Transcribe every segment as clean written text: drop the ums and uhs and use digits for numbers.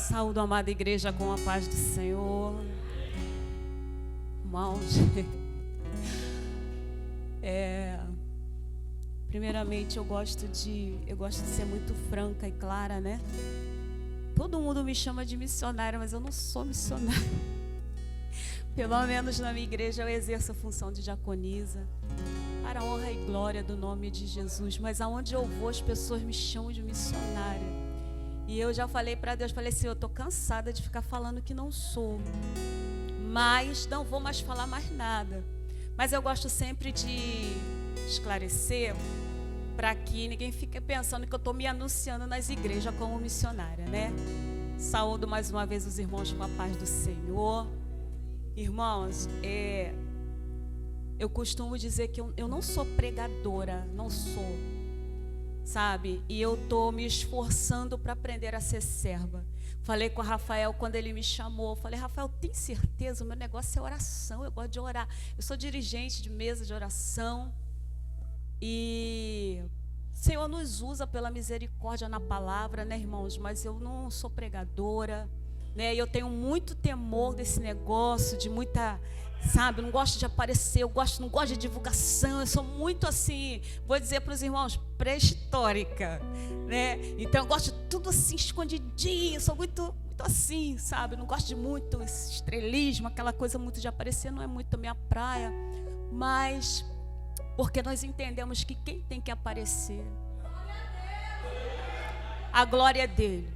Saúdo a amada igreja com a paz do Senhor. Irmãos, primeiramente eu gosto de ser muito franca e clara, né? Todo mundo me chama de missionária, mas eu não sou missionária. Pelo menos na minha igreja eu exerço a função de diaconisa, para a honra e glória do nome de Jesus. Mas aonde eu vou, as pessoas me chamam de missionária. E eu já falei para Deus, falei assim, eu estou cansada de ficar falando que não sou, mas não vou mais falar mais nada. Mas eu gosto sempre de esclarecer, para que ninguém fique pensando que eu estou me anunciando nas igrejas como missionária, né? Saúdo mais uma vez os irmãos com a paz do Senhor. Irmãos, eu costumo dizer que eu não sou pregadora, não sou, sabe? E eu estou me esforçando para aprender a ser serva. Falei com o Rafael quando ele me chamou. Falei, Rafael, tem certeza? O meu negócio é oração, eu gosto de orar. Eu sou dirigente de mesa de oração. E o Senhor nos usa pela misericórdia na palavra, né, irmãos? Mas eu não sou pregadora, né? E eu tenho muito temor desse negócio, de muita... Sabe, eu não gosto de aparecer, não gosto de divulgação, eu sou muito assim, vou dizer para os irmãos, pré-histórica, né? Então eu gosto de tudo assim, escondidinho, sou muito assim, sabe? Eu não gosto de muito esse estrelismo, aquela coisa muito de aparecer, não é muito a minha praia, mas porque nós entendemos que quem tem que aparecer, a glória é dele,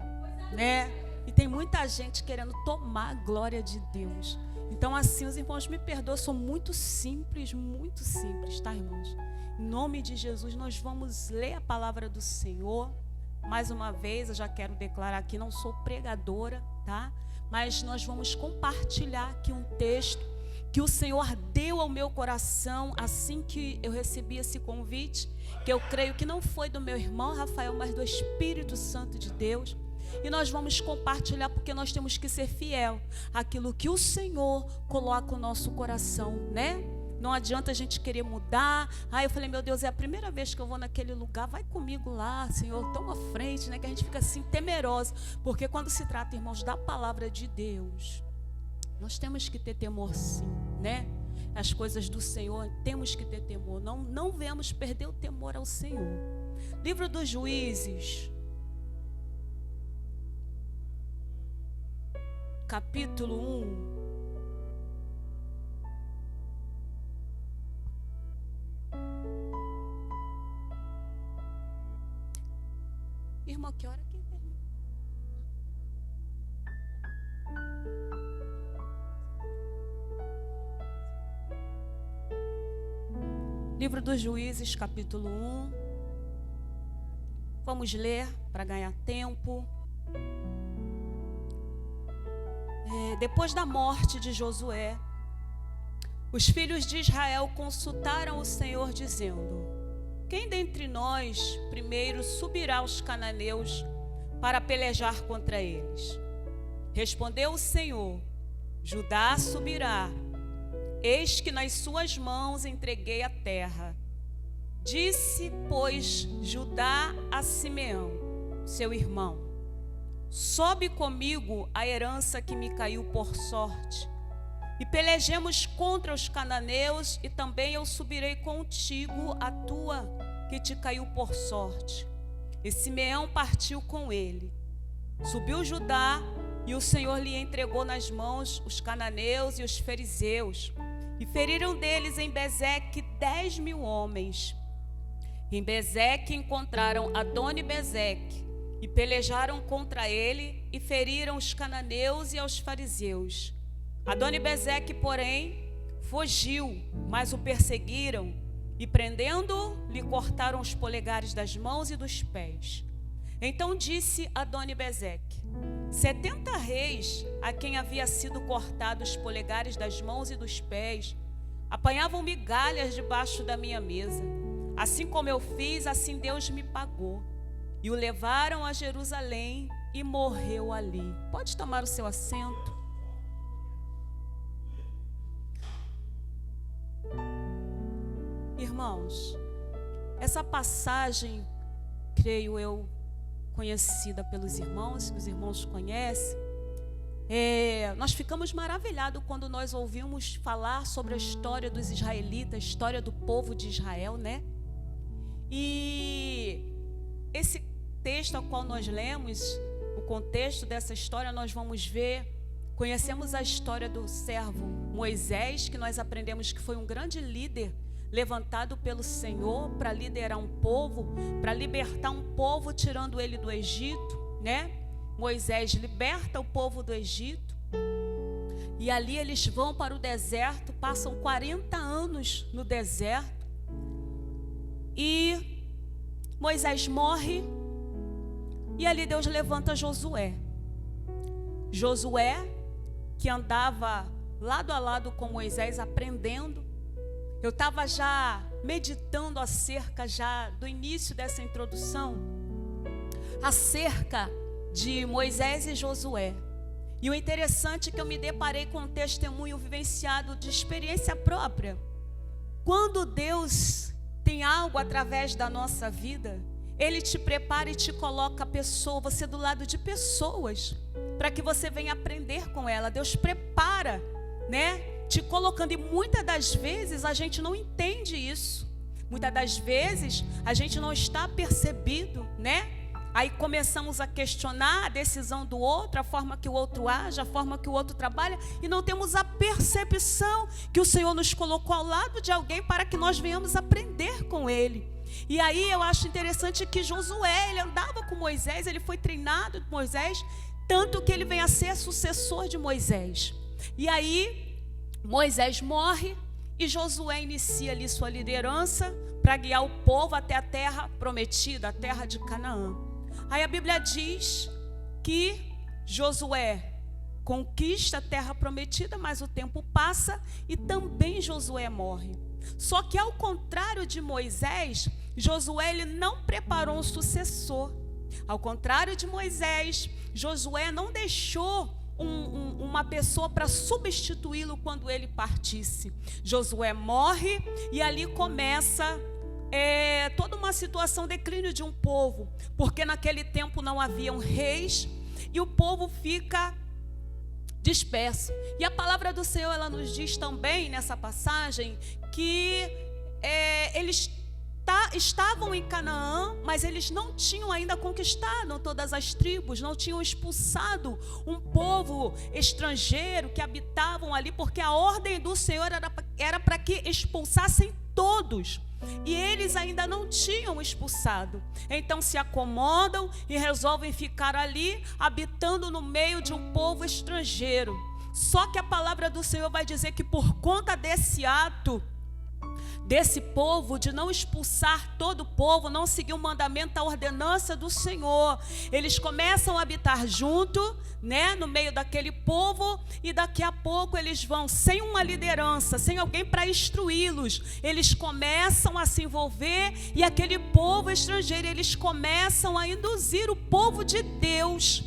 né? E tem muita gente querendo tomar a glória de Deus. Então assim, os irmãos me perdoam, eu sou muito simples, tá, irmãos? Em nome de Jesus, nós vamos ler a palavra do Senhor. Mais uma vez, eu já quero declarar aqui, não sou pregadora, tá? Mas nós vamos compartilhar aqui um texto que o Senhor deu ao meu coração assim que eu recebi esse convite, que eu creio que não foi do meu irmão Rafael, mas do Espírito Santo de Deus. E nós vamos compartilhar porque nós temos que ser fiel àquilo que o Senhor coloca no nosso coração, né? Não adianta a gente querer mudar. Eu falei, meu Deus, é a primeira vez que eu vou naquele lugar, vai comigo lá, Senhor, toma à frente, né? Que a gente fica assim temerosa, porque quando se trata, irmãos, da palavra de Deus, nós temos que ter temor sim, né? As coisas do Senhor, temos que ter temor, não venhamos perder o temor ao Senhor. Livro dos Juízes, capítulo 1. Irmão, que hora que termina? Livro dos Juízes, capítulo 1. Vamos ler para ganhar tempo. Depois da morte de Josué, os filhos de Israel consultaram o Senhor, dizendo: quem dentre nós primeiro subirá aos cananeus para pelejar contra eles? Respondeu o Senhor: Judá subirá, eis que nas suas mãos entreguei a terra. Disse, pois, Judá a Simeão, seu irmão: sobe comigo a herança que me caiu por sorte, e pelejemos contra os cananeus, e também eu subirei contigo a tua que te caiu por sorte. E Simeão partiu com ele. Subiu Judá, e o Senhor lhe entregou nas mãos os cananeus e os fariseus, e feriram deles em Bezeque 10.000 homens. Em Bezeque encontraram Adoni-Bezeque, e pelejaram contra ele, e feriram os cananeus e aos fariseus. Adoni-Bezeque, porém, fugiu, mas o perseguiram, e prendendo-o, lhe cortaram os polegares das mãos e dos pés. Então disse Adoni-Bezeque: 70 reis, a quem havia sido cortado os polegares das mãos e dos pés, apanhavam migalhas debaixo da minha mesa. Assim como eu fiz, assim Deus me pagou. E o levaram a Jerusalém e morreu ali. Pode tomar o seu assento. Irmãos, essa passagem, creio eu, conhecida pelos irmãos, que os irmãos conhecem. Nós ficamos maravilhados quando nós ouvimos falar sobre a história dos israelitas, a história do povo de Israel, né? E esse texto ao qual nós lemos, o contexto dessa história, nós vamos ver, conhecemos a história do servo Moisés, que nós aprendemos que foi um grande líder, levantado pelo Senhor para liderar um povo, para libertar um povo, tirando ele do Egito, né? Moisés liberta o povo do Egito, e ali eles vão para o deserto, passam 40 anos no deserto, e Moisés morre, e ali Deus levanta Josué. Josué, que andava lado a lado com Moisés, aprendendo. Eu estava já meditando acerca já do início dessa introdução, acerca de Moisés e Josué. E o interessante é que eu me deparei com um testemunho vivenciado de experiência própria. Quando Deus tem algo através da nossa vida, Ele te prepara e te coloca você do lado de pessoas, para que você venha aprender com ela. Deus prepara, né? Te colocando, e muitas das vezes a gente não entende isso. Muitas das vezes a gente não está percebido, né? Aí começamos a questionar a decisão do outro, a forma que o outro age, a forma que o outro trabalha, e não temos a percepção que o Senhor nos colocou ao lado de alguém para que nós venhamos aprender com ele. E aí eu acho interessante que Josué, ele andava com Moisés, ele foi treinado por Moisés, tanto que ele vem a ser sucessor de Moisés. E aí Moisés morre e Josué inicia ali sua liderança para guiar o povo até a terra prometida, a terra de Canaã. Aí a Bíblia diz que Josué conquista a terra prometida, mas o tempo passa e também Josué morre. Só que ao contrário de Moisés, Josué ele não preparou um sucessor. Ao contrário de Moisés, Josué não deixou uma pessoa para substituí-lo quando ele partisse. Josué morre e ali começa toda uma situação, declínio de um povo, porque naquele tempo não haviam reis e o povo fica disperso. E a palavra do Senhor, ela nos diz também nessa passagem que eles estavam em Canaã, mas eles não tinham ainda conquistado todas as tribos, não tinham expulsado um povo estrangeiro que habitavam ali, porque a ordem do Senhor era para que expulsassem todos. E eles ainda não tinham expulsado. Então se acomodam e resolvem ficar ali, habitando no meio de um povo estrangeiro. Só que a palavra do Senhor vai dizer que por conta desse ato, desse povo, de não expulsar todo o povo, não seguir o mandamento, a ordenança do Senhor, eles começam a habitar junto, né, no meio daquele povo, e daqui a pouco eles vão, sem uma liderança, sem alguém para instruí-los, eles começam a se envolver, e aquele povo estrangeiro, eles começam a induzir o povo de Deus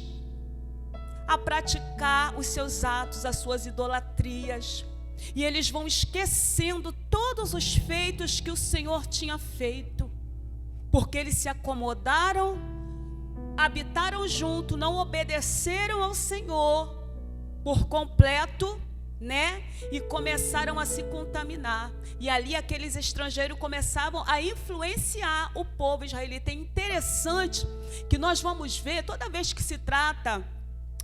a praticar os seus atos, as suas idolatrias. E eles vão esquecendo todos os feitos que o Senhor tinha feito, porque eles se acomodaram, habitaram junto, não obedeceram ao Senhor por completo, né? E começaram a se contaminar. E ali aqueles estrangeiros começavam a influenciar o povo israelita. É interessante que nós vamos ver, toda vez que se trata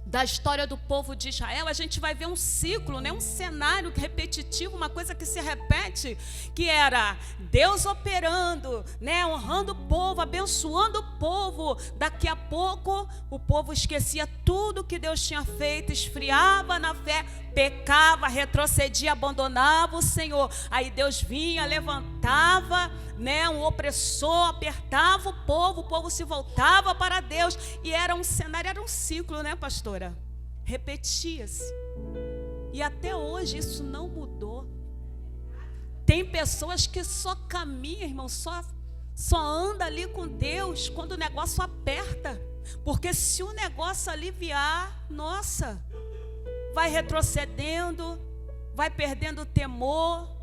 da história do povo de Israel, a gente vai ver um ciclo, né? Um cenário repetitivo, uma coisa que se repete, que era Deus operando, né? Honrando o povo, abençoando o povo. Daqui a pouco o povo esquecia tudo que Deus tinha feito, esfriava na fé, pecava, retrocedia, abandonava o Senhor. Aí Deus vinha, levantava, né, um opressor, apertava o povo se voltava para Deus, e era um cenário, era um ciclo, né, pastora? Repetia-se. E até hoje isso não mudou. Tem pessoas que só caminham, irmão, só anda ali com Deus quando o negócio aperta. Porque se o negócio aliviar, nossa, vai retrocedendo, vai perdendo o temor,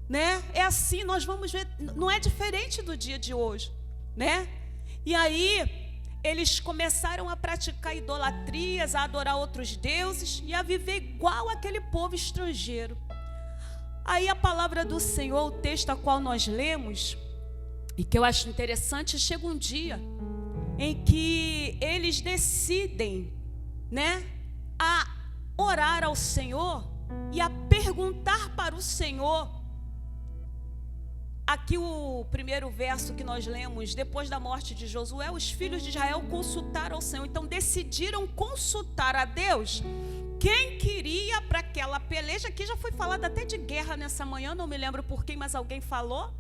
né? É assim, nós vamos ver, não é diferente do dia de hoje, né? E aí, eles começaram a praticar idolatrias, a adorar outros deuses e a viver igual aquele povo estrangeiro. Aí a palavra do Senhor, o texto a qual nós lemos, e que eu acho interessante, chega um dia em que eles decidem, a orar ao Senhor e a perguntar para o Senhor. Aqui o primeiro verso que nós lemos, depois da morte de Josué, os filhos de Israel consultaram ao Senhor. Então decidiram consultar a Deus quem queria para aquela peleja. Aqui já foi falado até de guerra nessa manhã, não me lembro por quem, mas alguém falou.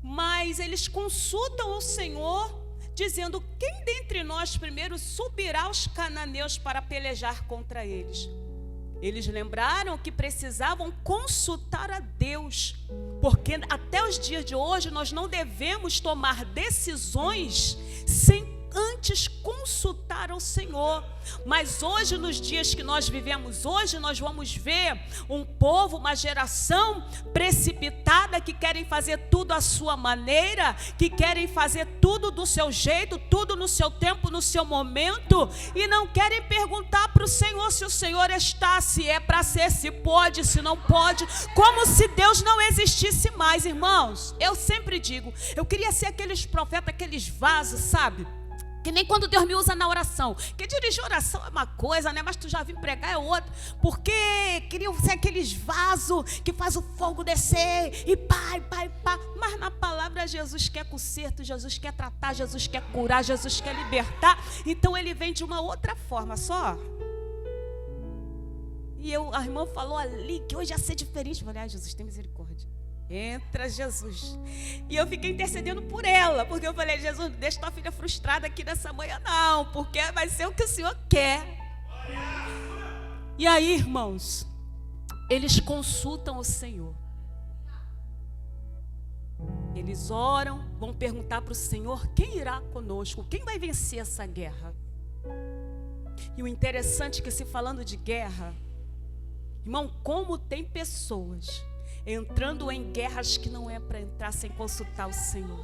Mas eles consultam o Senhor, dizendo: quem dentre nós primeiro subirá aos cananeus para pelejar contra eles? Eles lembraram que precisavam consultar a Deus, porque até os dias de hoje nós não devemos tomar decisões sem antes consultar ao Senhor. Mas hoje, nos dias que nós vivemos hoje, nós vamos ver um povo, uma geração precipitada, que querem fazer tudo à sua maneira, que querem fazer tudo do seu jeito, tudo no seu tempo, no seu momento, e não querem perguntar para o Senhor se o Senhor está, se é para ser, se pode, se não pode, como se Deus não existisse mais. Irmãos, eu sempre digo, eu queria ser aqueles profetas, aqueles vasos, sabe? Que nem quando Deus me usa na oração. Que dirigir oração é uma coisa, mas tu já vim pregar é outra. Porque queriam ser aqueles vasos que faz o fogo descer e pá. Mas na palavra Jesus quer conserto, Jesus quer tratar, Jesus quer curar, Jesus quer libertar. Então ele vem de uma outra forma só. E a irmã falou ali que hoje ia ser diferente. Eu falei: Jesus, tem misericórdia. Entra, Jesus. E eu fiquei intercedendo por ela, porque eu falei: Jesus, não deixa tua filha frustrada aqui nessa manhã não, porque vai ser o que o Senhor quer. E aí, irmãos, eles consultam o Senhor. Eles oram, vão perguntar para o Senhor: quem irá conosco? Quem vai vencer essa guerra? E o interessante é que, se falando de guerra, irmão, como tem pessoas entrando em guerras que não é para entrar sem consultar o Senhor,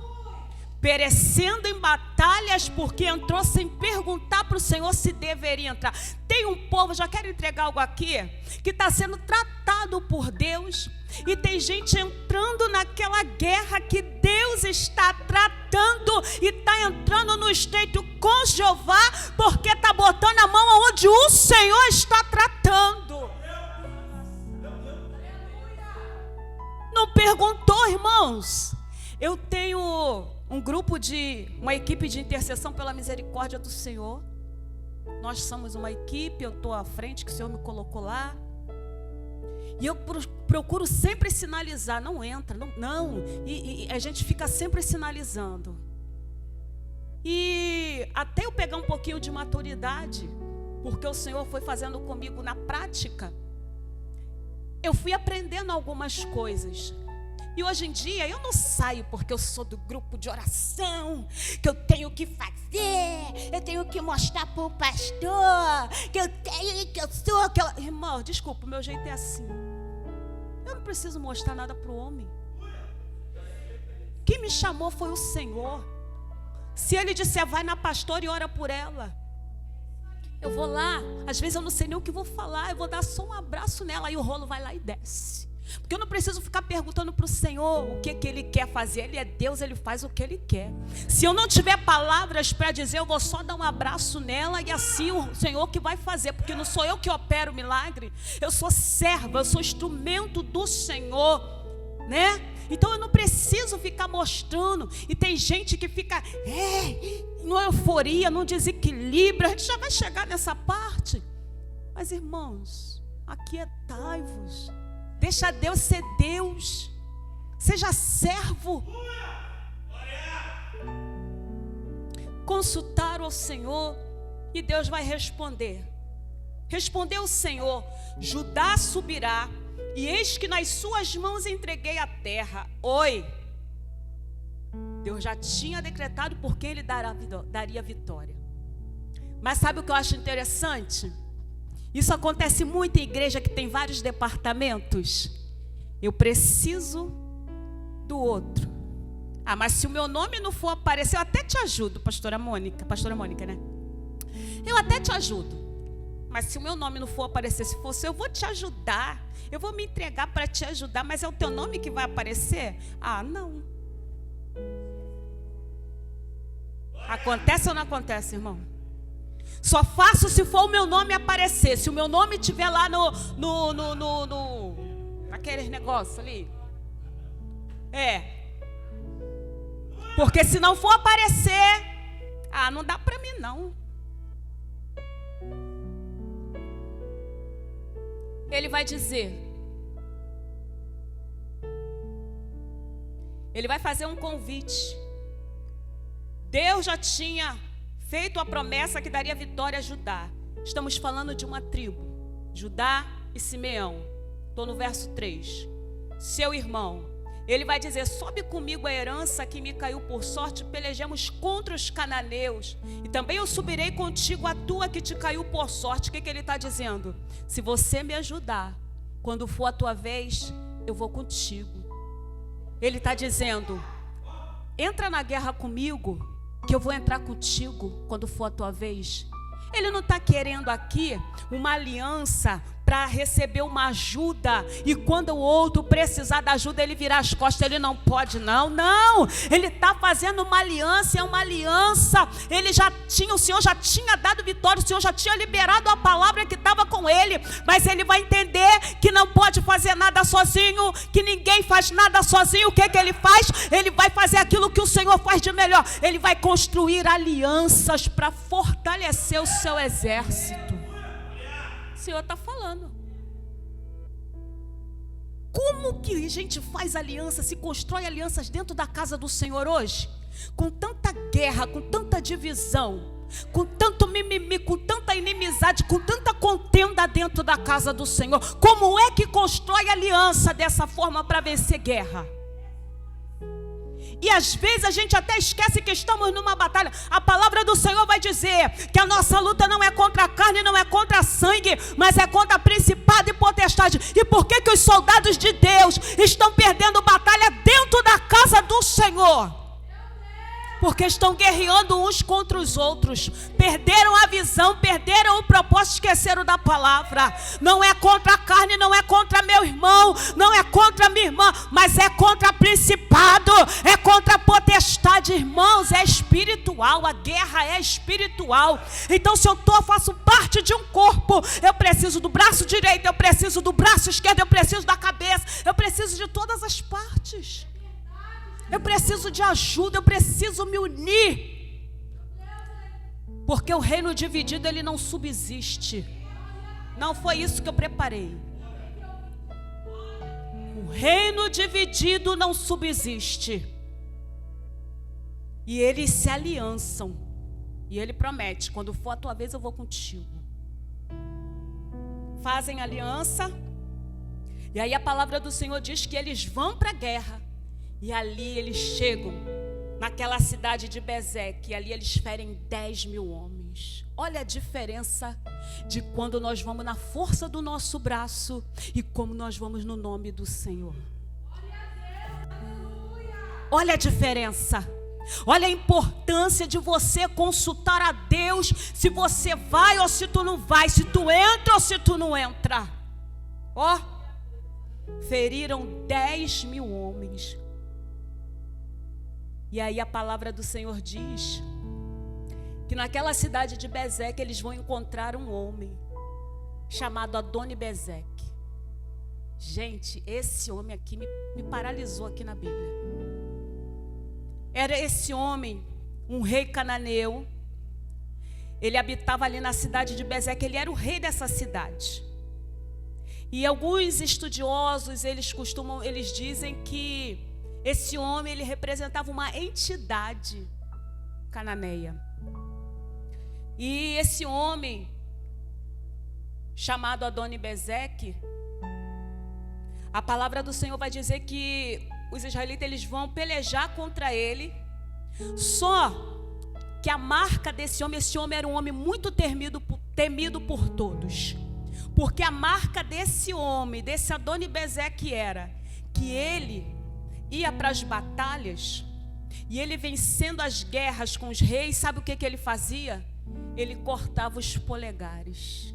perecendo em batalhas porque entrou sem perguntar para o Senhor se deveria entrar. Tem um povo, já quero entregar algo aqui, que está sendo tratado por Deus, e tem gente entrando naquela guerra que Deus está tratando, e está entrando no estreito com Jeová, porque está botando a mão onde o Senhor está tratando. Não perguntou, irmãos. Eu tenho uma equipe de intercessão pela misericórdia do Senhor. Nós somos uma equipe, eu estou à frente, que o Senhor me colocou lá. E eu procuro sempre sinalizar: não entra, não. E a gente fica sempre sinalizando. E até eu pegar um pouquinho de maturidade, porque o Senhor foi fazendo comigo na prática, eu fui aprendendo algumas coisas. E hoje em dia eu não saio porque eu sou do grupo de oração, que eu tenho que fazer, eu tenho que mostrar para o pastor, que eu tenho, que eu sou, que eu... Irmão, desculpa, o meu jeito é assim. Eu não preciso mostrar nada para o homem. Quem me chamou foi o Senhor. Se Ele disser: vai na pastora e ora por ela, eu vou lá. Às vezes eu não sei nem o que vou falar, eu vou dar só um abraço nela, aí o rolo vai lá e desce. Porque eu não preciso ficar perguntando para o Senhor o que Ele quer fazer. Ele é Deus, Ele faz o que Ele quer. Se eu não tiver palavras para dizer, eu vou só dar um abraço nela, e assim o Senhor que vai fazer. Porque não sou eu que opero o milagre. Eu sou serva, eu sou instrumento do Senhor, Então eu não preciso ficar mostrando. E tem gente que fica numa euforia, num desequilíbrio. A gente já vai chegar nessa parte. Mas, irmãos, aquietai-vos. Deixa Deus ser Deus. Seja servo. Consultar o Senhor e Deus vai responder. Respondeu o Senhor: Judá subirá, e eis que nas suas mãos entreguei a terra. Oi. Deus já tinha decretado por quem Ele daria vitória. Mas sabe o que eu acho interessante? Isso acontece muito em igreja que tem vários departamentos. Eu preciso do outro. Ah, mas se o meu nome não for aparecer, eu até te ajudo, pastora Mônica, né? Eu até te ajudo. Mas se o meu nome não for aparecer, se fosse eu vou te ajudar. Eu vou me entregar para te ajudar, mas é o teu nome que vai aparecer? Ah, não. Acontece ou não acontece, irmão? Só faço se for o meu nome aparecer. Se o meu nome estiver lá naqueles negócios ali. Porque se não for aparecer, não dá para mim não. Ele vai dizer, ele vai fazer um convite. Deus já tinha feito a promessa que daria vitória a Judá. Estamos falando de uma tribo, Judá e Simeão. Estou no verso 3. Seu irmão, ele vai dizer, sobe comigo a herança que me caiu por sorte, pelejemos contra os cananeus. E também eu subirei contigo a tua que te caiu por sorte. O que ele está dizendo? Se você me ajudar, quando for a tua vez, eu vou contigo. Ele está dizendo, entra na guerra comigo, que eu vou entrar contigo quando for a tua vez. Ele não está querendo aqui uma aliança para receber uma ajuda, e quando o outro precisar da ajuda, ele virar as costas. Ele não pode, não. Ele está fazendo uma aliança, é uma aliança. O Senhor já tinha dado vitória, o Senhor já tinha liberado a palavra que estava com ele, mas ele vai entender que não pode fazer nada sozinho, que ninguém faz nada sozinho. O que ele faz? Ele vai fazer aquilo que o Senhor faz de melhor. Ele vai construir alianças para fortalecer o seu exército. O Senhor está falando. Como que a gente faz aliança, se constrói alianças dentro da casa do Senhor hoje? Com tanta guerra, com tanta divisão, com tanto mimimi, com tanta inimizade, com tanta contenda dentro da casa do Senhor. Como é que constrói aliança dessa forma para vencer guerra? E às vezes a gente até esquece que estamos numa batalha. A palavra do Senhor vai dizer que a nossa luta não é contra a carne, não é contra a sangue, mas é contra a principado e potestade. E por que os soldados de Deus estão perdendo batalha dentro da casa do Senhor? Porque estão guerreando uns contra os outros. Perderam a visão, perderam o propósito, esqueceram da palavra. Não é contra a carne, não é contra meu irmão, não é contra minha irmã, mas é contra principado, é contra a potestade, irmãos. É espiritual, a guerra é espiritual. Então se eu faço parte de um corpo, eu preciso do braço direito, eu preciso do braço esquerdo, eu preciso da cabeça, eu preciso de todas as partes. Eu preciso de ajuda, eu preciso me unir. Porque o reino dividido, ele não subsiste. Não foi isso que eu preparei. O reino dividido não subsiste. E eles se aliançam. E ele promete, quando for a tua vez eu vou contigo. Fazem aliança. E aí a palavra do Senhor diz que eles vão para a guerra. E ali eles chegam naquela cidade de Bezeque. E ali eles ferem 10.000 homens. Olha a diferença de quando nós vamos na força do nosso braço e como nós vamos no nome do Senhor. Olha a diferença. Olha a importância de você consultar a Deus, se você vai ou se tu não vai, se tu entra ou se tu não entra. Feriram 10.000 homens. E aí a palavra do Senhor diz que naquela cidade de Bezeque eles vão encontrar um homem chamado Adoni-Bezeque. Gente, esse homem aqui me paralisou aqui na Bíblia. Era esse homem, um rei cananeu. Ele habitava ali na cidade de Bezeque, ele era o rei dessa cidade. E alguns estudiosos, eles dizem que esse homem, ele representava uma entidade cananeia. E esse homem, chamado Adoni-Bezeque, a palavra do Senhor vai dizer que os israelitas eles vão pelejar contra ele. Só que a marca desse homem, esse homem era um homem muito temido por todos. Porque a marca desse homem, desse Adoni-Bezeque, era que ele ia para as batalhas E ele vencendo as guerras com os reis, sabe o que ele fazia? Ele cortava os polegares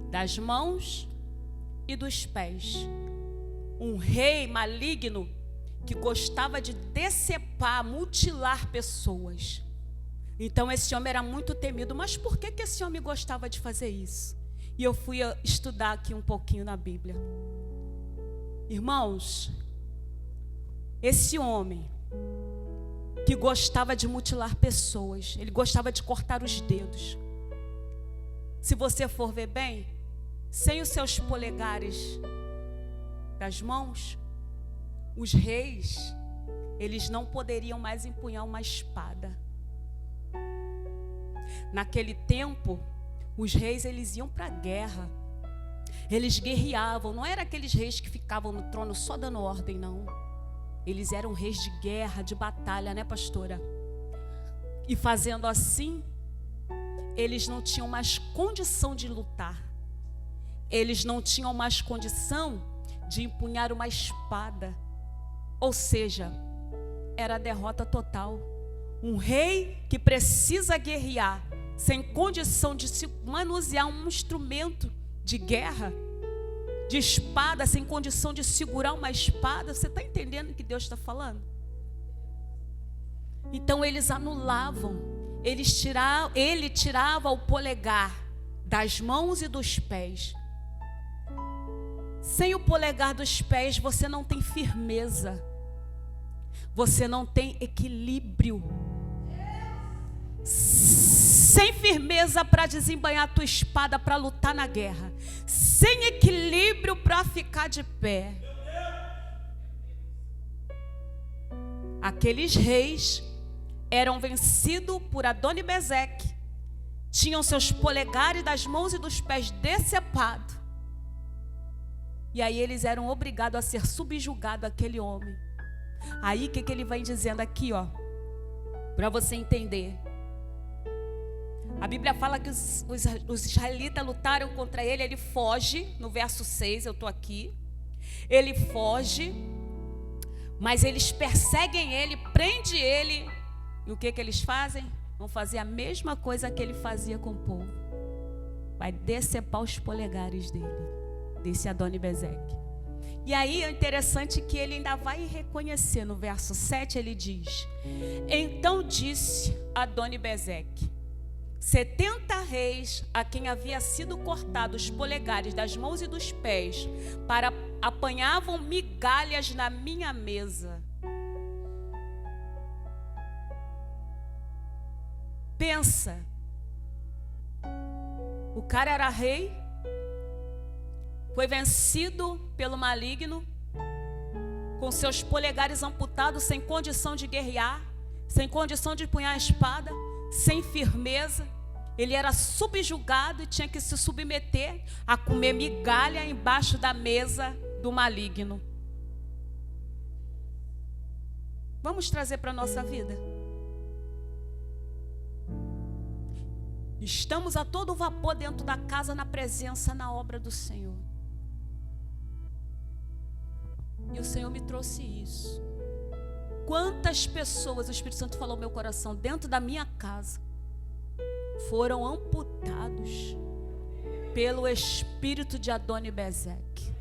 das mãos e dos pés. Um rei maligno que gostava de decepar, mutilar pessoas. Então esse homem era muito temido. Mas por que esse homem gostava de fazer isso? E eu fui estudar aqui um pouquinho na Bíblia. Irmãos, esse homem que gostava de mutilar pessoas, ele gostava de cortar os dedos. Se você for ver bem, sem os seus polegares das mãos, os reis, eles não poderiam mais empunhar uma espada. Naquele tempo, os reis, eles iam para a guerra. Eles guerreavam. Não eram aqueles reis que ficavam no trono só dando ordem, não. Eles eram reis de guerra, de batalha, né, pastora? E fazendo assim, eles não tinham mais condição de lutar. Eles não tinham mais condição de empunhar uma espada. Ou seja, era a derrota total. Um rei que precisa guerrear, sem condição de se manusear um instrumento de guerra, de espada, sem condição de segurar uma espada. Você está entendendo o que Deus está falando? Então eles anulavam, ele tirava o polegar das mãos e dos pés. Sem o polegar dos pés, você não tem firmeza, você não tem equilíbrio. Sem firmeza para desembainhar a tua espada, para lutar na guerra. Sem equilíbrio para ficar de pé. Aqueles reis eram vencidos por Adoni-Bezeque. Tinham seus polegares das mãos e dos pés decepados. E aí eles eram obrigados a ser subjugados àquele homem. Aí o que ele vai dizendo aqui, ó, para você entender. A Bíblia fala que os israelitas lutaram contra ele. Ele foge, no verso 6, eu estou aqui. Ele foge, mas eles perseguem ele, prendem ele. E o que eles fazem? Vão fazer a mesma coisa que ele fazia com o povo. Vai decepar os polegares dele, desse Adoni-Bezeque. E aí é interessante que ele ainda vai reconhecer. No verso 7 ele diz: então disse Adoni-Bezeque: 70 reis a quem havia sido cortados os polegares das mãos e dos pés, apanhavam migalhas na minha mesa. Pensa, o cara era rei, foi vencido pelo maligno, com seus polegares amputados, sem condição de guerrear, sem condição de empunhar a espada, sem firmeza. Ele era subjugado e tinha que se submeter a comer migalha embaixo da mesa do maligno. Vamos trazer para a nossa vida. Estamos a todo vapor dentro da casa, na presença, na obra do Senhor. E o Senhor me trouxe isso. Quantas pessoas, o Espírito Santo falou no meu coração, dentro da minha casa, foram amputados pelo espírito de Adoni-Bezeque.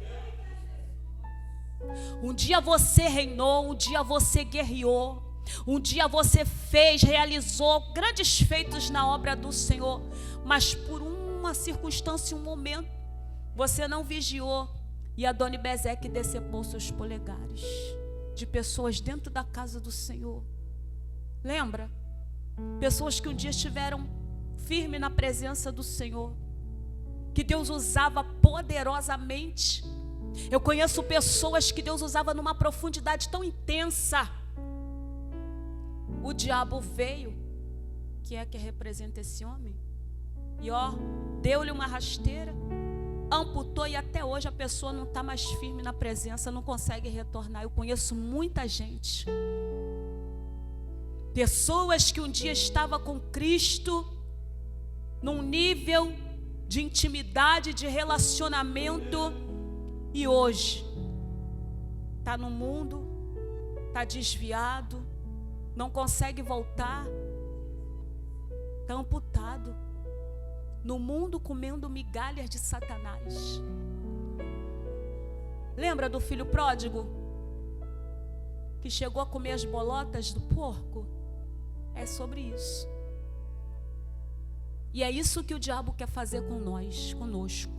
Um dia você reinou, um dia você guerreou, um dia você realizou grandes feitos na obra do Senhor, mas por uma circunstância, um momento, você não vigiou e Adoni-Bezeque decepou seus polegares de pessoas dentro da casa do Senhor. Lembra? Pessoas que um dia estiveram firme na presença do Senhor, que Deus usava poderosamente. Eu conheço pessoas que Deus usava numa profundidade tão intensa. O diabo veio, que representa esse homem, e deu-lhe uma rasteira, amputou, e até hoje a pessoa não está mais firme na presença, não consegue retornar. Eu conheço muita gente, pessoas que um dia estavam com Cristo, num nível de intimidade, de relacionamento, e hoje está no mundo, está desviado, não consegue voltar, está amputado, no mundo comendo migalhas de Satanás. Lembra do filho pródigo? Que chegou a comer as bolotas do porco? É sobre isso. E é isso que o diabo quer fazer com nós, conosco.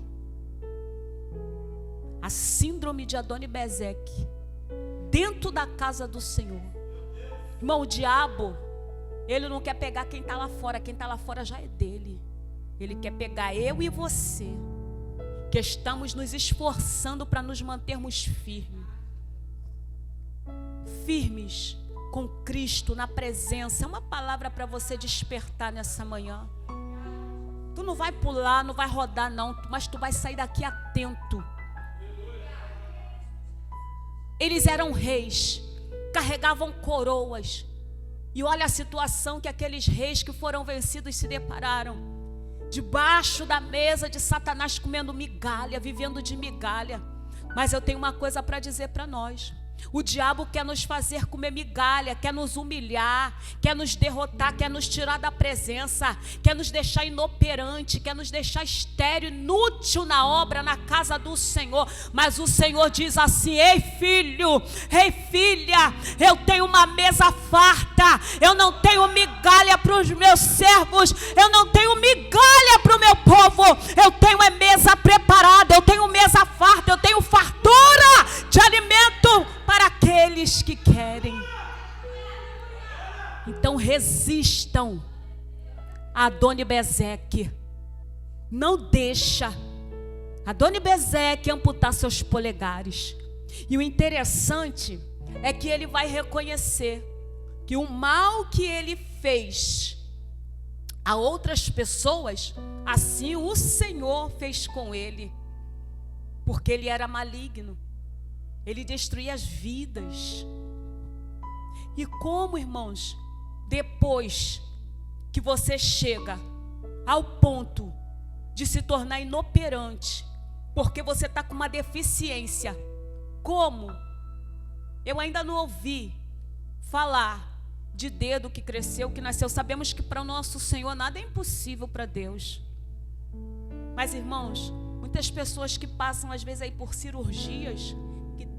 A síndrome de Adoni-Bezeque, dentro da casa do Senhor. Irmão, o diabo, ele não quer pegar quem está lá fora. Quem está lá fora já é dele. Ele quer pegar eu e você, que estamos nos esforçando para nos mantermos firmes. Firmes com Cristo na presença. É uma palavra para você despertar nessa manhã. Tu não vai pular, não vai rodar não, mas tu vai sair daqui atento. Eles eram reis, carregavam coroas. E olha a situação que aqueles reis que foram vencidos se depararam. Debaixo da mesa de Satanás, comendo migalha, vivendo de migalha. Mas eu tenho uma coisa para dizer para nós. O diabo quer nos fazer comer migalha, quer nos humilhar, quer nos derrotar, quer nos tirar da presença, quer nos deixar inoperante, quer nos deixar estéril, inútil na obra, na casa do Senhor. Mas o Senhor diz assim: ei filho, ei filha, eu tenho uma mesa farta, eu não tenho migalha para os meus servos, eu não tenho migalha para o meu povo, eu tenho mesa preparada, eu tenho mesa farta, eu tenho fartura de alimento para aqueles que querem. Então resistam a Adoni-Bezeque. Não deixa Adoni-Bezeque amputar seus polegares. E o interessante é que ele vai reconhecer que o mal que ele fez a outras pessoas, assim o Senhor fez com ele, porque ele era maligno. Ele destruía as vidas. E como, irmãos, depois que você chega ao ponto de se tornar inoperante, porque você está com uma deficiência, como? Eu ainda não ouvi falar de dedo que cresceu, que nasceu. Sabemos que para o nosso Senhor nada é impossível para Deus. Mas, irmãos, muitas pessoas que passam às vezes aí por cirurgias,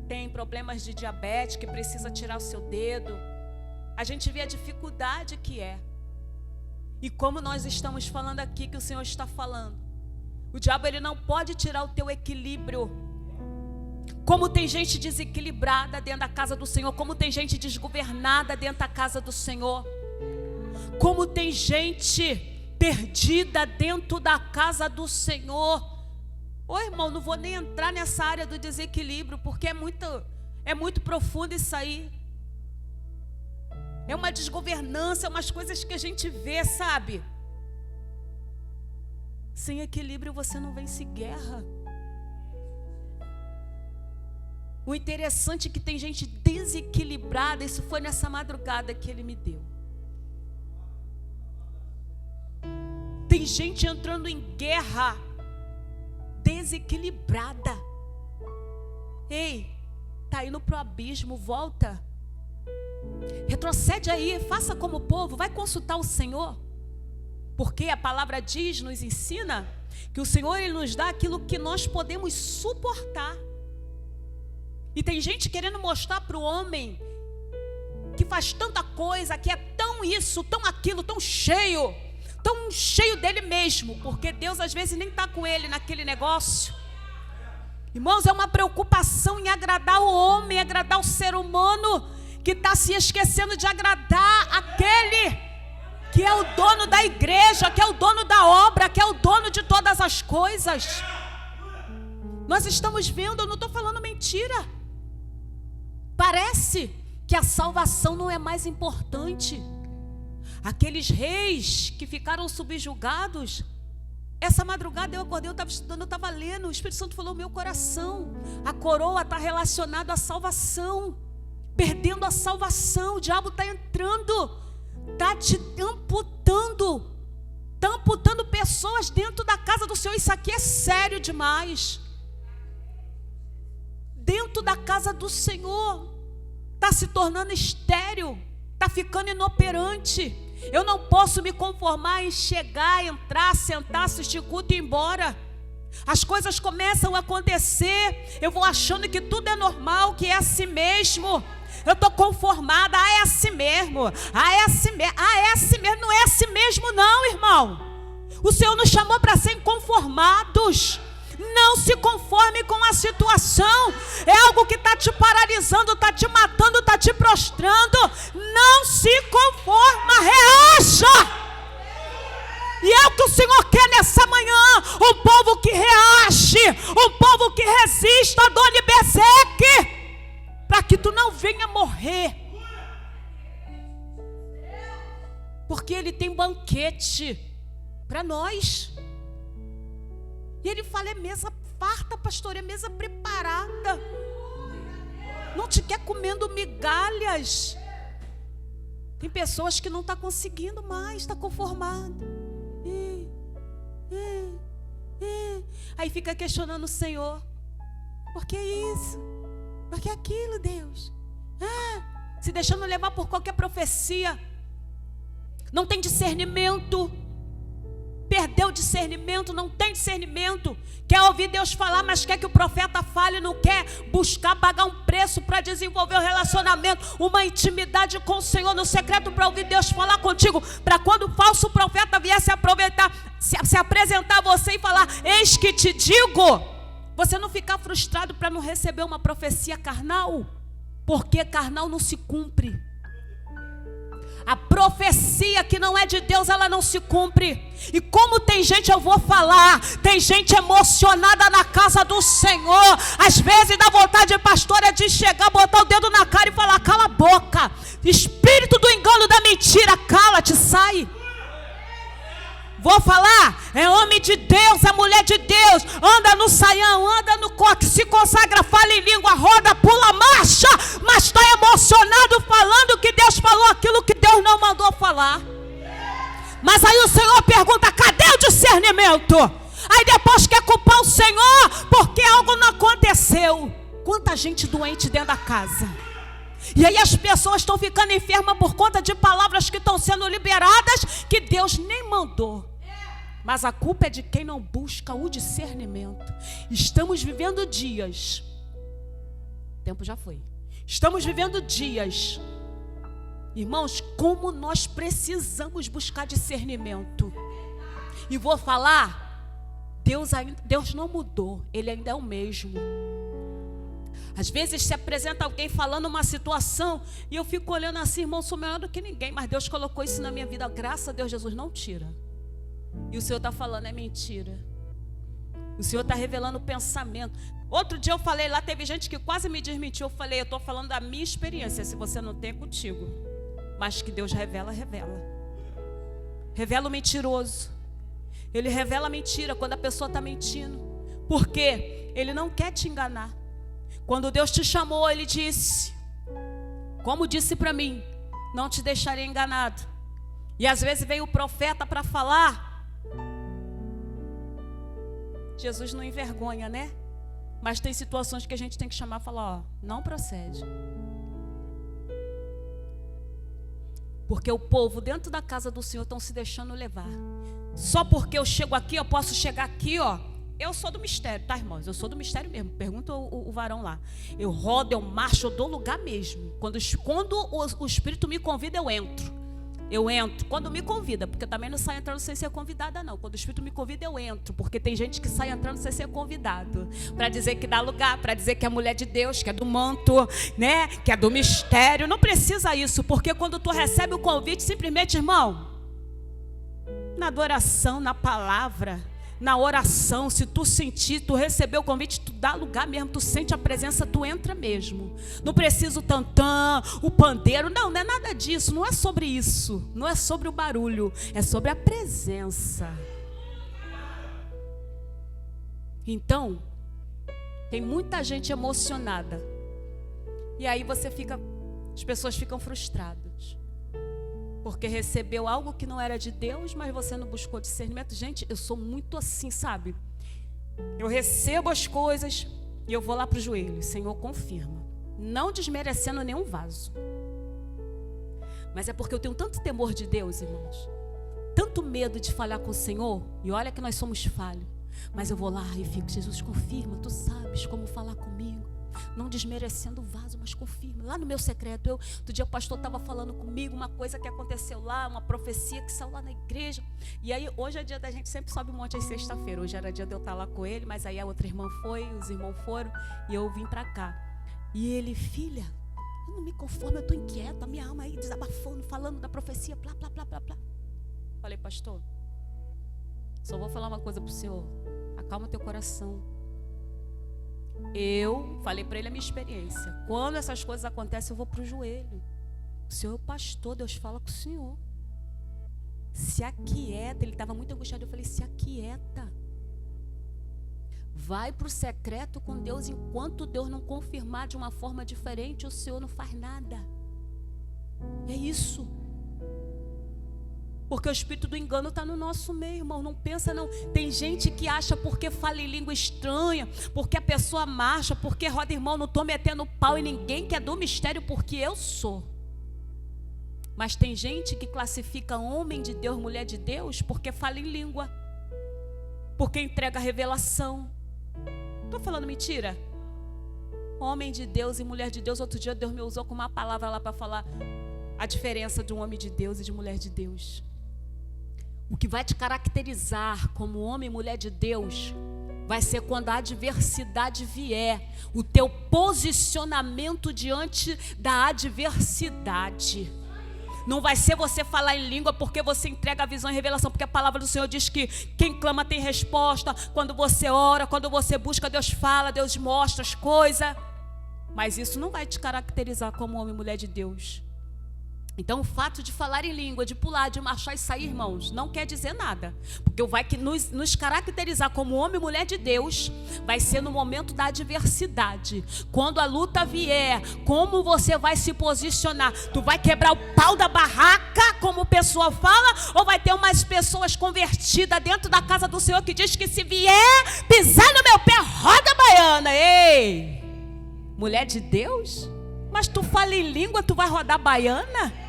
tem problemas de diabetes, que precisa tirar o seu dedo, a gente vê a dificuldade que é. E como nós estamos falando aqui, que o Senhor está falando, o diabo ele não pode tirar o teu equilíbrio. Como tem gente desequilibrada dentro da casa do Senhor, como tem gente desgovernada dentro da casa do Senhor, como tem gente perdida dentro da casa do Senhor. Ô irmão, não vou nem entrar nessa área do desequilíbrio, porque é muito profundo isso aí. É uma desgovernança, é umas coisas que a gente vê, sabe? Sem equilíbrio você não vence guerra. O interessante é que tem gente desequilibrada. Isso foi nessa madrugada que ele me deu. Tem gente entrando em guerra desequilibrada. Ei, tá indo pro abismo, volta. Retrocede aí, faça como o povo, vai consultar o Senhor. Porque a palavra diz, nos ensina, que o Senhor ele nos dá aquilo que nós podemos suportar. E tem gente querendo mostrar para o homem que faz tanta coisa, que é tão isso, tão aquilo, tão cheio dele mesmo, porque Deus às vezes nem está com ele naquele negócio. Irmãos, é uma preocupação em agradar o homem, agradar o ser humano, que está se esquecendo de agradar aquele que é o dono da igreja, que é o dono da obra, que é o dono de todas as coisas. Nós estamos vendo, eu não estou falando mentira. Parece que a salvação não é mais importante. Aqueles reis que ficaram subjugados, essa madrugada eu acordei, eu estava estudando, eu estava lendo, o Espírito Santo falou no meu coração, a coroa está relacionada à salvação. Perdendo a salvação, o diabo está entrando, está te amputando, está amputando pessoas dentro da casa do Senhor. Isso aqui é sério demais. Dentro da casa do Senhor, está se tornando estéril, está ficando inoperante. Eu não posso me conformar em chegar, entrar, sentar, assistir culto e ir embora. As coisas começam a acontecer, eu vou achando que tudo é normal, que é assim mesmo. Eu estou conformada, é assim mesmo, é assim mesmo, não é assim mesmo não, irmão. O Senhor nos chamou para ser inconformados. Não se conforme com a situação. É algo que está te paralisando, está te matando, está te prostrando. Não se conforma, reaja. E é o que o Senhor quer nessa manhã. Um povo que reage, um povo que resista a Dona Bezeque, para que tu não venha morrer. Porque Ele tem banquete para nós. E Ele fala, é mesa farta, pastor, é mesa preparada. Não te quer comendo migalhas. Tem pessoas que não estão conseguindo mais, está conformado. Aí fica questionando o Senhor. Por que isso? Por que aquilo, Deus? Se deixando levar por qualquer profecia. Não tem discernimento. Perdeu o discernimento, não tem discernimento. Quer ouvir Deus falar, mas quer que o profeta fale. Não quer buscar pagar um preço para desenvolver um relacionamento, uma intimidade com o Senhor no secreto, para ouvir Deus falar contigo, para quando o falso profeta vier se aproveitar, se apresentar a você e falar, eis que te digo, você não ficar frustrado para não receber uma profecia carnal, porque carnal não se cumpre. A profecia que não é de Deus, ela não se cumpre. E como tem gente, eu vou falar, tem gente emocionada na casa do Senhor. Às vezes dá vontade, pastor, é de chegar, botar o dedo na cara e falar, cala a boca. Espírito do engano, da mentira, cala-te, sai. Vou falar, é homem de Deus, é mulher de Deus, anda no saião, anda no coque, se consagra, fala em língua, roda, pula, marcha, mas está emocionado falando que Deus falou aquilo que Deus não mandou falar. Mas aí o Senhor pergunta, cadê o discernimento? Aí depois quer culpar o Senhor porque algo não aconteceu. Quanta gente doente dentro da casa. E aí as pessoas estão ficando enfermas por conta de palavras que estão sendo liberadas, que Deus nem mandou. Mas a culpa é de quem não busca o discernimento. Estamos vivendo dias. O tempo já foi. Estamos vivendo dias. Irmãos, como nós precisamos buscar discernimento. E vou falar, Deus não mudou. Ele ainda é o mesmo. Às vezes se apresenta alguém falando uma situação e eu fico olhando assim, irmão, sou melhor do que ninguém, mas Deus colocou isso na minha vida, graças a Deus, Jesus não tira. E o Senhor está falando, é mentira. O Senhor está revelando o pensamento. Outro dia eu falei lá, teve gente que quase me desmentiu. Eu falei, eu estou falando da minha experiência, se você não tem, é contigo. Mas que Deus revela, revela. Revela o mentiroso. Ele revela a mentira quando a pessoa está mentindo. Por quê? Ele não quer te enganar. Quando Deus te chamou, Ele disse, como disse para mim, não te deixarei enganado. E às vezes veio o profeta para falar. Jesus não envergonha, né? Mas tem situações que a gente tem que chamar e falar, ó, não procede. Porque o povo dentro da casa do Senhor estão se deixando levar. Só porque eu chego aqui, eu posso chegar aqui, ó. Eu sou do mistério, tá, irmãos? Eu sou do mistério mesmo. Pergunta o varão lá. Eu rodo, eu marcho, eu dou lugar mesmo. Quando o Espírito me convida, eu entro. Eu entro. Quando me convida, porque eu também não saio entrando sem ser convidada, não. Quando o Espírito me convida, eu entro. Porque tem gente que sai entrando sem ser convidado. Para dizer que dá lugar, para dizer que é mulher de Deus, que é do manto, né? Que é do mistério. Não precisa isso, porque quando tu recebe o convite, simplesmente, irmão, na adoração, na palavra, na oração, se tu sentir, tu receber o convite, tu dá lugar mesmo, tu sente a presença, tu entra mesmo. Não precisa o tantã, o pandeiro, não é nada disso, não é sobre isso, não é sobre o barulho, é sobre a presença. Então, tem muita gente emocionada, e aí as pessoas ficam frustradas. Porque recebeu algo que não era de Deus, mas você não buscou discernimento. Gente, eu sou muito assim, sabe? Eu recebo as coisas e eu vou lá para o joelho. Senhor, confirma. Não desmerecendo nenhum vaso. Mas é porque eu tenho tanto temor de Deus, irmãos. Tanto medo de falhar com o Senhor. E olha que nós somos falhos. Mas eu vou lá e fico, Jesus, confirma, tu sabes como falar comigo. Não desmerecendo o vaso, mas confirma. Lá no meu secreto, outro dia o pastor estava falando comigo uma coisa que aconteceu lá, uma profecia que saiu lá na igreja. E aí, hoje é dia da gente sempre sobe um monte às sexta-feira. Hoje era dia de eu estar lá com ele, mas aí a outra irmã foi, os irmãos foram e eu vim para cá. E ele, filha, eu não me conformo, eu estou inquieta, minha alma aí desabafando, falando da profecia, plá, plá, plá, plá, plá. Falei, pastor, só vou falar uma coisa para o senhor, acalma teu coração. Eu falei para ele a minha experiência. Quando essas coisas acontecem, eu vou para o joelho. O senhor é o pastor, Deus fala com o senhor. Se aquieta. Ele estava muito angustiado. Eu falei, se aquieta. Vai para o secreto com Deus. Enquanto Deus não confirmar de uma forma diferente, o senhor não faz nada. É isso. Porque o espírito do engano está no nosso meio, irmão. Não pensa não. Tem gente que acha porque fala em língua estranha, porque a pessoa marcha, porque roda, irmão, não estou metendo pau em ninguém que é do mistério, porque eu sou. Mas tem gente que classifica homem de Deus, mulher de Deus, porque fala em língua, porque entrega revelação. Estou falando mentira? Homem de Deus e mulher de Deus. Outro dia Deus me usou com uma palavra lá para falar a diferença de um homem de Deus e de mulher de Deus. O que vai te caracterizar como homem e mulher de Deus vai ser quando a adversidade vier, o teu posicionamento diante da adversidade. Não vai ser você falar em língua porque você entrega a visão e revelação, porque a palavra do Senhor diz que quem clama tem resposta. Quando você ora, quando você busca, Deus fala, Deus mostra as coisas. Mas isso não vai te caracterizar como homem e mulher de Deus. Então o fato de falar em língua, de pular, de marchar e sair, irmãos, não quer dizer nada. Porque vai que nos caracterizar como homem e mulher de Deus vai ser no momento da adversidade. Quando a luta vier, como você vai se posicionar? Tu vai quebrar o pau da barraca, como o pessoal fala? Ou vai ter umas pessoas convertidas dentro da casa do Senhor que diz que se vier pisar no meu pé, roda a baiana. Ei, mulher de Deus? Mas tu fala em língua, tu vai rodar baiana?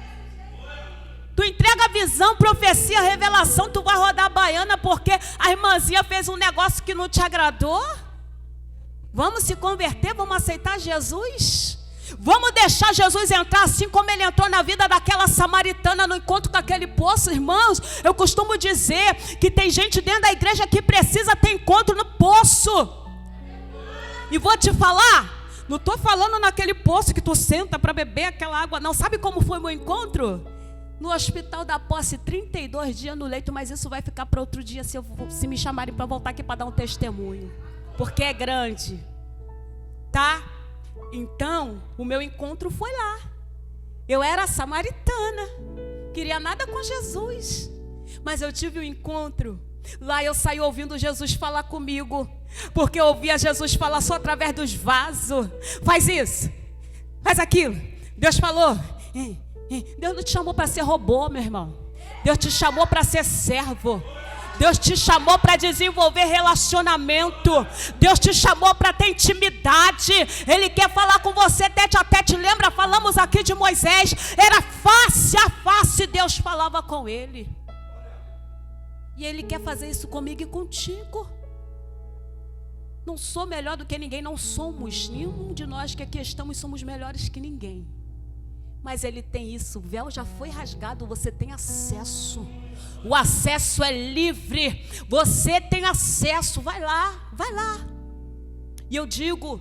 Tu entrega a visão, profecia, revelação, tu vai rodar a baiana porque a irmãzinha fez um negócio que não te agradou? Vamos se converter, vamos aceitar Jesus? Vamos deixar Jesus entrar assim como ele entrou na vida daquela samaritana no encontro com aquele poço, irmãos? Eu costumo dizer que tem gente dentro da igreja que precisa ter encontro no poço. E vou te falar, não estou falando naquele poço que tu senta para beber aquela água, não. Sabe como foi o meu encontro? No Hospital da Posse, 32 dias no leito, mas isso vai ficar para outro dia se me chamarem para voltar aqui para dar um testemunho. Porque é grande. Tá? Então, o meu encontro foi lá. Eu era samaritana. Queria nada com Jesus. Mas eu tive um encontro. Lá eu saí ouvindo Jesus falar comigo. Porque eu ouvia Jesus falar só através dos vasos. Faz isso. Faz aquilo. Deus falou. Deus não te chamou para ser robô, meu irmão. Deus te chamou para ser servo. Deus te chamou para desenvolver relacionamento. Deus te chamou para ter intimidade. Ele quer falar com você tete a tete. Lembra? Falamos aqui de Moisés. Era face a face. Deus falava com ele. E ele quer fazer isso comigo e contigo. Não sou melhor do que ninguém. Não somos. Nenhum de nós que aqui estamos somos melhores que ninguém. Mas ele tem isso, o véu já foi rasgado, você tem acesso. O acesso é livre. Você tem acesso, vai lá, vai lá. E eu digo,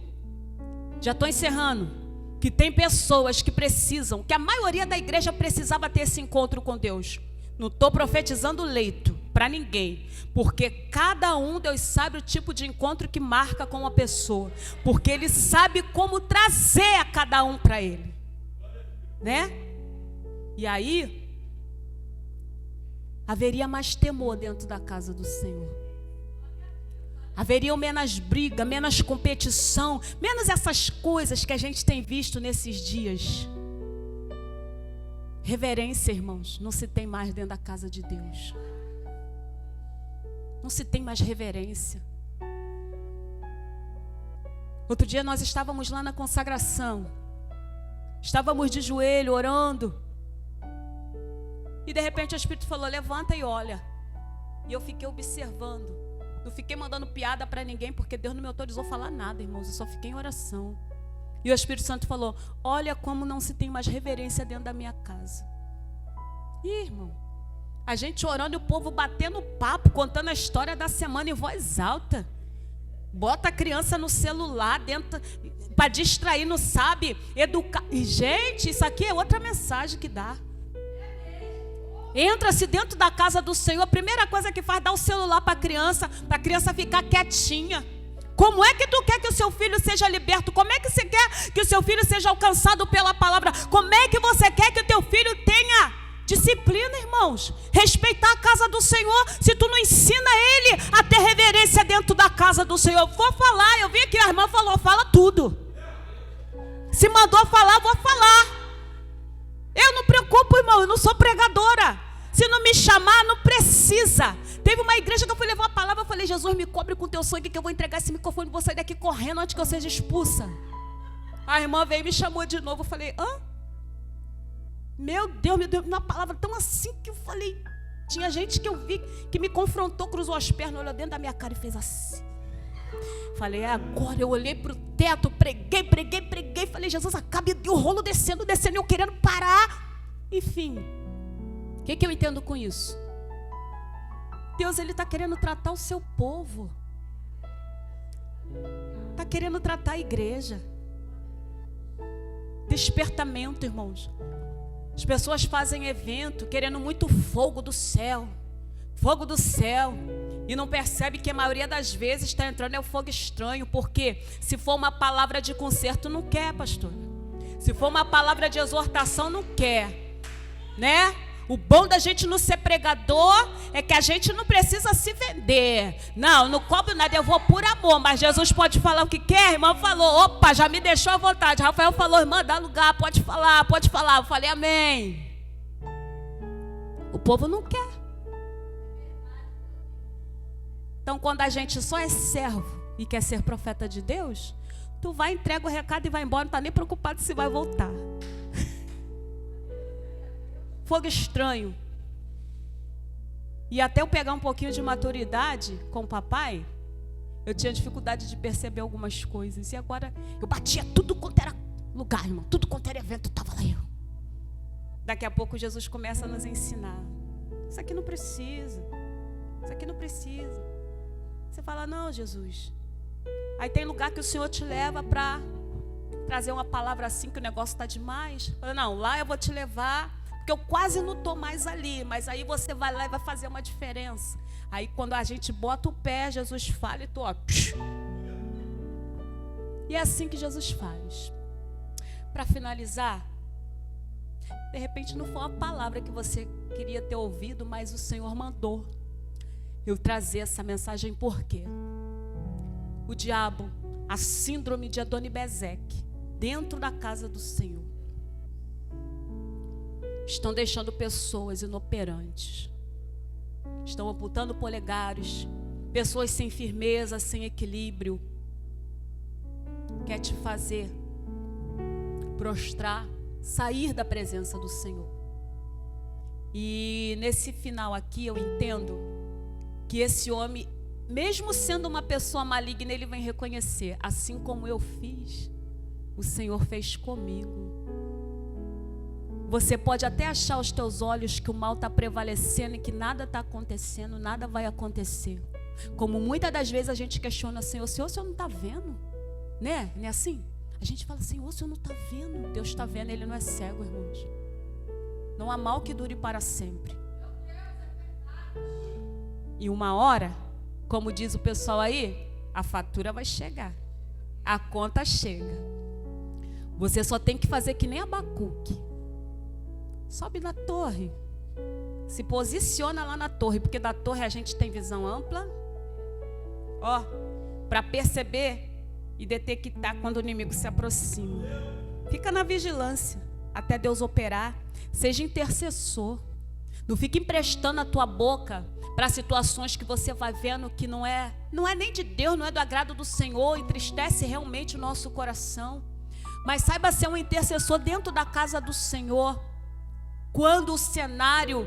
já estou encerrando, que tem pessoas que precisam, que a maioria da igreja precisava ter esse encontro com Deus. Não estou profetizando leito para ninguém, porque cada um, Deus sabe o tipo de encontro que marca com uma pessoa, porque Ele sabe como trazer a cada um para Ele. Né? E aí haveria mais temor dentro da casa do Senhor. Haveria menos briga, menos competição, menos essas coisas que a gente tem visto nesses dias. Reverência, irmãos, não se tem mais dentro da casa de Deus. Não se tem mais reverência. Outro dia nós estávamos lá na consagração. Estávamos de joelho, orando. E de repente o Espírito falou, levanta e olha. E eu fiquei observando. Não fiquei mandando piada para ninguém, porque Deus não me autorizou a falar nada, irmãos. Eu só fiquei em oração. E o Espírito Santo falou, olha como não se tem mais reverência dentro da minha casa. Ih, irmão, a gente orando e o povo batendo papo, contando a história da semana em voz alta. Bota a criança no celular dentro para distrair, não sabe educar. E, gente, isso aqui é outra mensagem que dá. Entra-se dentro da casa do Senhor, a primeira coisa que faz é dar o celular para a criança ficar quietinha. Como é que tu quer que o seu filho seja liberto? Como é que você quer que o seu filho seja alcançado pela palavra? Como é que você quer que o teu filho tenha disciplina, irmãos? Respeitar a casa do Senhor, se tu não ensina ele a ter reverência dentro da casa do Senhor. Eu vou falar, eu vi aqui, a irmã falou, fala tudo. Se mandou falar, vou falar. Eu não preocupo, irmão, eu não sou pregadora. Se não me chamar, não precisa. Teve uma igreja que eu fui levar a palavra, eu falei, Jesus, me cobre com teu sangue que eu vou entregar esse microfone e vou sair daqui correndo antes que eu seja expulsa. A irmã veio e me chamou de novo, eu falei, hã? Meu Deus, uma palavra tão assim que eu falei. Tinha gente que eu vi que me confrontou, cruzou as pernas, olhou dentro da minha cara e fez assim. Falei, agora eu olhei para o teto, preguei. Falei, Jesus, acaba, e o rolo descendo, eu querendo parar. Enfim, o que eu entendo com isso? Deus, Ele está querendo tratar o seu povo. Está querendo tratar a igreja. Despertamento, irmãos. As pessoas fazem evento querendo muito fogo do céu. Fogo do céu. E não percebe que a maioria das vezes está entrando é o fogo estranho. Porque se for uma palavra de conserto, não quer, pastor. Se for uma palavra de exortação, não quer. Né? O bom da gente não ser pregador é que a gente não precisa se vender. Não cobro nada, eu vou por amor. Mas Jesus pode falar o que quer. A irmã falou, opa, já me deixou à vontade. Rafael falou, irmã, dá lugar, pode falar. Eu falei, amém. O povo não quer. Então, quando a gente só é servo e quer ser profeta de Deus, tu vai, entrega o recado e vai embora, não está nem preocupado se vai voltar. Fogo estranho. E até eu pegar um pouquinho de maturidade com o papai, eu tinha dificuldade de perceber algumas coisas. E agora eu batia tudo quanto era lugar, irmão. Tudo quanto era evento, estava lá eu. Daqui a pouco Jesus começa a nos ensinar. Isso aqui não precisa. Isso aqui não precisa. Você fala, não, Jesus. Aí tem lugar que o Senhor te leva para trazer uma palavra assim, que o negócio está demais. Fala, não, lá eu vou te levar, porque eu quase não estou mais ali. Mas aí você vai lá e vai fazer uma diferença. Aí quando a gente bota o pé, Jesus fala e tu, ó. E é assim que Jesus faz. Para finalizar, de repente não foi uma palavra que você queria ter ouvido, mas o Senhor mandou eu trazer essa mensagem. Por quê? O diabo, a síndrome de Adoni-Bezeque, dentro da casa do Senhor, estão deixando pessoas inoperantes, estão amputando polegares, pessoas sem firmeza, sem equilíbrio. Quer te fazer prostrar, sair da presença do Senhor. E nesse final aqui eu entendo que esse homem, mesmo sendo uma pessoa maligna, ele vem reconhecer, assim como eu fiz, o Senhor fez comigo. Você pode até achar aos teus olhos que o mal está prevalecendo e que nada está acontecendo, nada vai acontecer. Como muitas das vezes a gente questiona, Senhor, o Senhor não está vendo? Né? Não é assim? A gente fala, Senhor, o Senhor não está vendo. Deus está vendo, Ele não é cego, irmãos. Não há mal que dure para sempre. E uma hora, como diz o pessoal aí, a fatura vai chegar. A conta chega. Você só tem que fazer que nem Abacuque. Sobe na torre. Se posiciona lá na torre, porque da torre a gente tem visão ampla. Ó, para perceber e detectar quando o inimigo se aproxima. Fica na vigilância até Deus operar. Seja intercessor. Não fique emprestando a tua boca para situações que você vai vendo que não é nem de Deus, não é do agrado do Senhor, entristece realmente o nosso coração. Mas saiba ser um intercessor dentro da casa do Senhor. Quando o cenário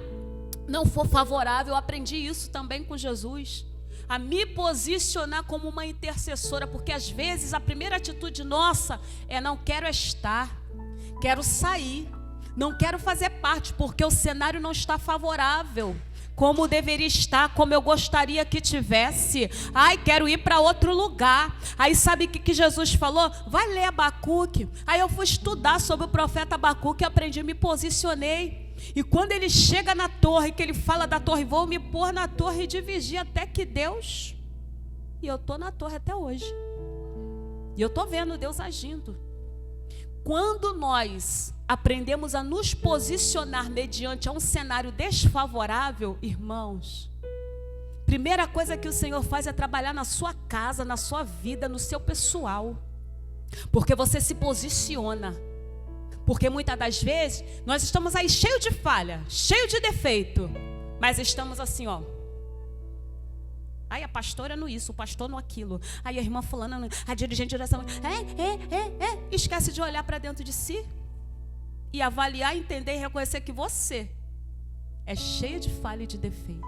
não for favorável, eu aprendi isso também com Jesus, a me posicionar como uma intercessora, porque às vezes a primeira atitude nossa é: não quero estar, quero sair, não quero fazer parte, porque o cenário não está favorável como deveria estar, como eu gostaria que tivesse. Ai, quero ir para outro lugar. Aí sabe o que Jesus falou? Vai ler Abacuque. Aí eu fui estudar sobre o profeta Abacuque, aprendi, me posicionei. E quando ele chega na torre, que ele fala da torre: vou me pôr na torre de vigia até que Deus... E eu estou na torre até hoje. E eu estou vendo Deus agindo. Quando nós aprendemos a nos posicionar mediante a um cenário desfavorável, irmãos, primeira coisa que o Senhor faz é trabalhar na sua casa, na sua vida, no seu pessoal. Porque você se posiciona. Porque muitas das vezes nós estamos aí cheio de falha, cheio de defeito, mas estamos assim, ó. Aí a pastora no isso, o pastor no aquilo. Aí a irmã fulana, a dirigente de direção. Esquece de olhar para dentro de si e avaliar, entender e reconhecer que você é cheio de falha e de defeito.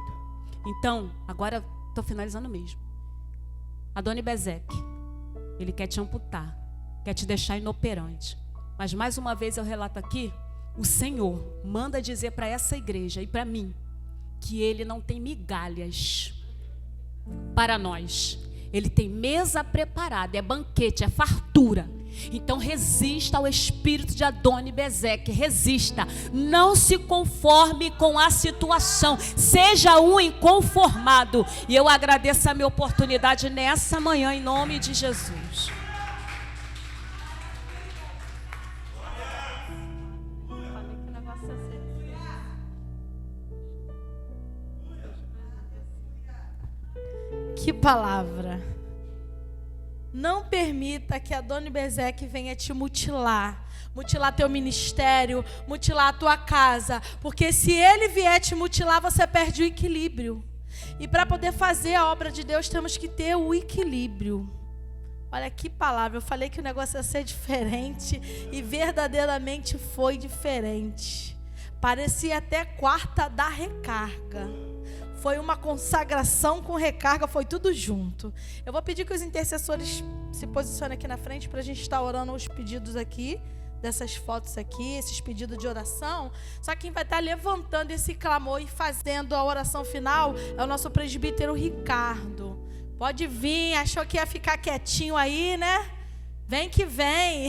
Então, agora estou finalizando mesmo. Adoni-Bezeque, ele quer te amputar, quer te deixar inoperante. Mas mais uma vez eu relato aqui, o Senhor manda dizer para essa igreja e para mim que Ele não tem migalhas para nós. Ele tem mesa preparada, é banquete, é fartura. Então resista ao espírito de Adoni-Bezeque, resista. Não se conforme com a situação, seja um inconformado. E eu agradeço a minha oportunidade nessa manhã, em nome de Jesus. Que palavra! Não permita que Adoni-Bezeque venha te mutilar teu ministério, mutilar a tua casa, porque se ele vier te mutilar, você perde o equilíbrio. E para poder fazer a obra de Deus, temos que ter o equilíbrio. Olha que palavra, eu falei que o negócio ia ser diferente e verdadeiramente foi diferente. Parecia até quarta da recarga. Foi uma consagração com recarga, foi tudo junto. Eu vou pedir que os intercessores se posicionem aqui na frente para a gente estar orando os pedidos aqui, dessas fotos aqui, esses pedidos de oração. Só quem vai estar levantando esse clamor e fazendo a oração final é o nosso presbítero Ricardo. Pode vir, achou que ia ficar quietinho aí, né? Vem que vem.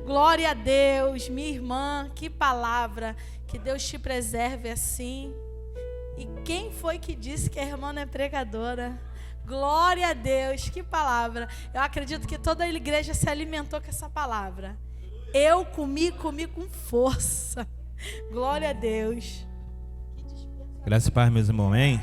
Glória a Deus, minha irmã, que palavra. Que Deus te preserve assim. E quem foi que disse que a irmã não é pregadora? Glória a Deus, que palavra. Eu acredito que toda a igreja se alimentou com essa palavra. Eu comi com força. Glória a Deus. Graças e paz, meus irmãos, amém?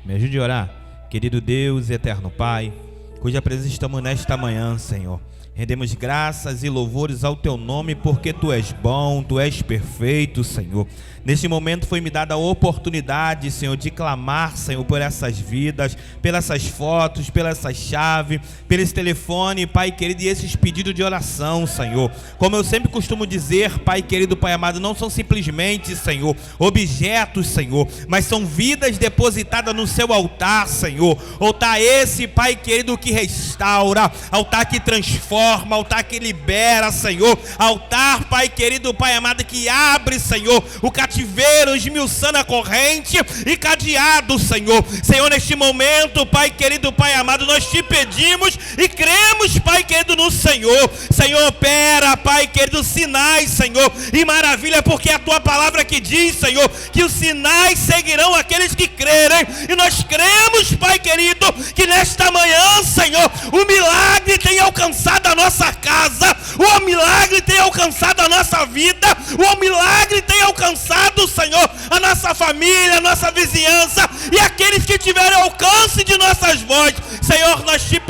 Me ajude a orar. Querido Deus e eterno Pai, cuja presença estamos nesta manhã, Senhor. Rendemos graças e louvores ao Teu nome, porque Tu és bom, Tu és perfeito, Senhor. Neste momento foi-me dada a oportunidade, Senhor, de clamar, Senhor, por essas vidas, pelas essas fotos, pela essa chave, pelo esse telefone, Pai querido, e esses pedidos de oração, Senhor. Como eu sempre costumo dizer, Pai querido, Pai amado, não são simplesmente, Senhor, objetos, Senhor, mas são vidas depositadas no Seu altar, Senhor. Altar esse, Pai querido, que restaura, altar que transforma, altar que libera, Senhor. Altar, Pai querido, Pai amado, que abre, Senhor, o cativeiro, esmiuçando a corrente e cadeado, Senhor. Senhor, neste momento, Pai querido, Pai amado, nós te pedimos e cremos, Pai querido, no Senhor. Senhor, opera, Pai querido, sinais, Senhor, e maravilha, porque é a Tua palavra que diz, Senhor, que os sinais seguirão aqueles que crerem. E nós cremos, Pai querido, que nesta manhã, Senhor, o milagre tem alcançado a nossa casa, o milagre tem alcançado a nossa vida, o milagre tem alcançado, Senhor, a nossa família, a nossa vizinhança e aqueles que tiverem alcance de nossas vozes. Senhor, nós te